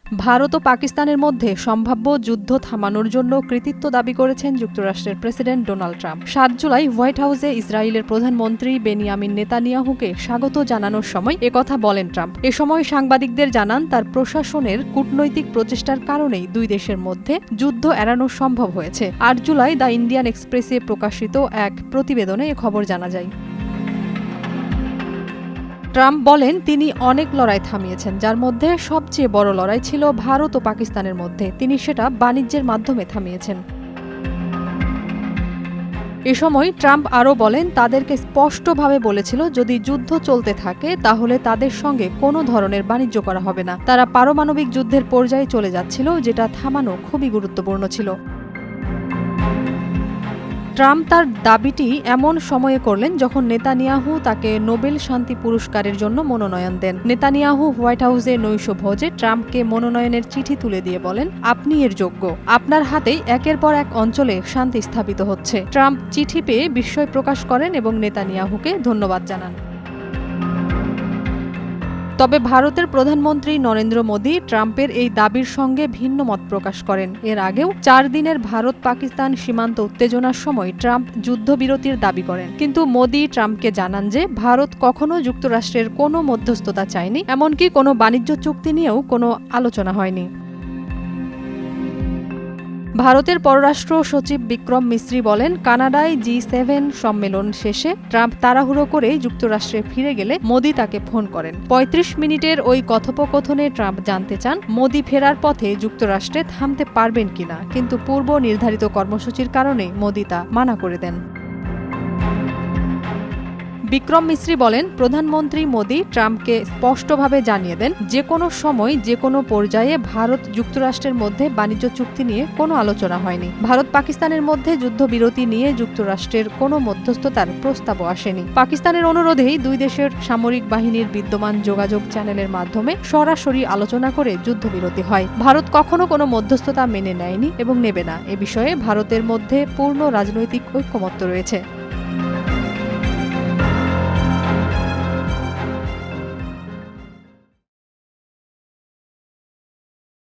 ভারত ও পাকিস্তানের মধ্যে সম্ভাব্য যুদ্ধ থামানোর জন্য কৃতিত্ব দাবি করেছেন যুক্তরাষ্ট্রের president Donald Trump. ৭ July white হাউসে ইসরায়েলের প্রধানমন্ত্রী বেনিয়ামিন নেতানিয়াহুকে স্বাগত জানানোর সময় একথা বলেন ট্রাম্প। এ সময় সাংবাদিকদের জানান, তার প্রশাসনের কূটনৈতিক প্রচেষ্টার কারণেই দুই দেশের মধ্যে যুদ্ধ এড়ানো সম্ভব হয়েছে। ৮ জুলাই দ্য ইন্ডিয়ান এক্সপ্রেসে প্রকাশিত এক প্রতিবেদনে এ খবর জানা যায়। ট্রাম্প বলেন, তিনি অনেক লড়াই থামিয়েছেন, যার মধ্যে সবচেয়ে বড় লড়াই ছিল ভারত ও পাকিস্তানের মধ্যে। তিনি সেটা বাণিজ্যের মাধ্যমে থামিয়েছেন। এ সময় ট্রাম্প আরও বলেন, তাদেরকে স্পষ্টভাবে বলেছিল যদি যুদ্ধ চলতে থাকে তাহলে তাদের সঙ্গে কোনো ধরনের বাণিজ্য করা হবে না। তারা পারমাণবিক যুদ্ধের পর্যায়ে চলে যাচ্ছিল, যেটা থামানো খুবই গুরুত্বপূর্ণ ছিল। ট্রাম্প তার দাবিটি এমন সময়ে করলেন যখন নেতানিয়াহু তাকে নোবেল শান্তি পুরস্কারের জন্য মনোনয়ন দেন। নেতানিয়াহু হোয়াইট হাউসে নৈশভোজে ট্রাম্পকে মনোনয়নের চিঠি তুলে দিয়ে বলেন, আপনি এর যোগ্য, আপনার হাতেই একের পর এক অঞ্চলে শান্তি স্থাপিত হচ্ছে। ট্রাম্প চিঠি পেয়ে বিস্ময় প্রকাশ করেন এবং নেতানিয়াহুকে ধন্যবাদ জানান। তবে ভারতের প্রধানমন্ত্রী নরেন্দ্র মোদী ট্রাম্পের এই দাবির সঙ্গে ভিন্ন মত প্রকাশ করেন। এর আগেও ৪ দিনের ভারত পাকিস্তান সীমান্ত উত্তেজনার সময় ট্রাম্প যুদ্ধবিরতির দাবি করেন, কিন্তু মোদী ট্রাম্পকে জানান যে ভারত কখনো যুক্তরাষ্ট্রের কোনো মধ্যস্থতা চায়নি, এমনকি কোনো বাণিজ্য চুক্তি নিয়েও কোনো আলোচনা হয়নি। ভারতের পররাষ্ট্র সচিব বিক্রম মিশ্রি বলেন, কানাডায় G7 সম্মেলন শেষে ট্রাম্প তাড়াহুড়ো করে যুক্তরাষ্ট্রে ফিরে গেলে মোদি তাকে ফোন করেন। ৩৫ মিনিটের ওই কথোপকথনে ট্রাম্প জানতে চান মোদি ফেরার পথে যুক্তরাষ্ট্রে থামতে পারবেন কিনা, কিন্তু পূর্ব নির্ধারিত কর্মসূচির কারণে মোদি তা মানা করে দেন। বিক্রম মিশ্রি বলেন, প্রধানমন্ত্রী মোদি ট্রাম্পকে স্পষ্টভাবে জানিয়ে দেন যে কোনো সময় যে কোনো পর্যায়ে ভারত যুক্তরাষ্ট্রের মধ্যে বাণিজ্য চুক্তি নিয়ে কোনো আলোচনা হয়নি। ভারত পাকিস্তানের মধ্যে যুদ্ধবিরতি নিয়ে যুক্তরাষ্ট্রের কোনো মধ্যস্থতার প্রস্তাবও আসেনি। পাকিস্তানের অনুরোধেই দুই দেশের সামরিক বাহিনীর বিদ্যমান যোগাযোগ চ্যানেলের মাধ্যমে সরাসরি আলোচনা করে যুদ্ধবিরতি হয়। ভারত কখনো কোনো মধ্যস্থতা মেনে নেয়নি এবং নেবে না। এ বিষয়ে ভারতের মধ্যে পূর্ণ রাজনৈতিক ঐক্যমত্য রয়েছে।